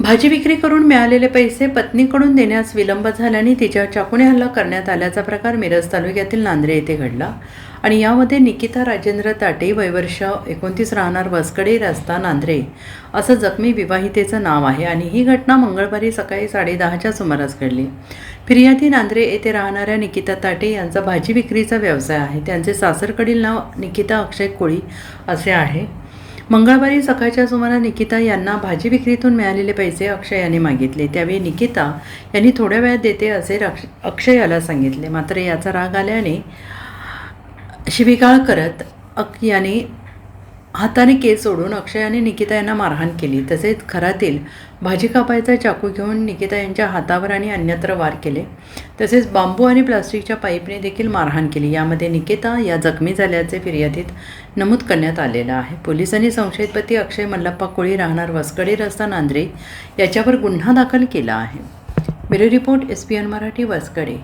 भाजी विक्री करून मिळालेले पैसे पत्नीकडून देण्यास विलंब झाल्याने तिच्यावर चाकूने हल्ला करण्यात आल्याचा प्रकार मिरज तालुक्यातील नांद्रे येथे घडला आणि यामध्ये निकिता राजेंद्र ताटे वय वर्ष 29 राहणार वसकडे रस्ता नांद्रे असं जखमी विवाहितेचं नाव आहे आणि ही घटना मंगळवारी सकाळी 10:30च्या सुमारास घडली। फिर्यादी नांद्रे येथे राहणाऱ्या निकिता ताटे यांचा भाजी विक्रीचा व्यवसाय आहे। त्यांचे सासरकडील नाव निकिता अक्षय कोळी असे आहे। मंगळवारी सकाळच्या सुमारास निकिता यांना भाजी विक्रीतून मिळालेले पैसे अक्षय यांनी मागितले। त्यावेळी निकिता यांनी थोड्या वेळात देते असे अक्षय याला सांगितले। मात्र याचा राग आल्याने शिवीगाळ करत याने हाताने केस सोडून अक्षय यांनी निकिता यांना मारहाण केली। तसेच घरातील भाजी कापायचा चाकू घेऊन निकिता यांच्या हातावर आणि अन्यत्र वार केले। तसेच बांबू आणि प्लास्टिकच्या पाईपने देखील मारहाण केली। यामध्ये निकिता या जखमी झाल्याचे फिर्यादीत नमूद करण्यात आलेलं आहे। पोलिसांनी संशयित पती अक्षय मल्लप्पा कोळी राहणार वसकडे रस्ता नांद्रे याच्यावर गुन्हा दाखल केला आहे। Bureau report SPN Marathi वसकडे।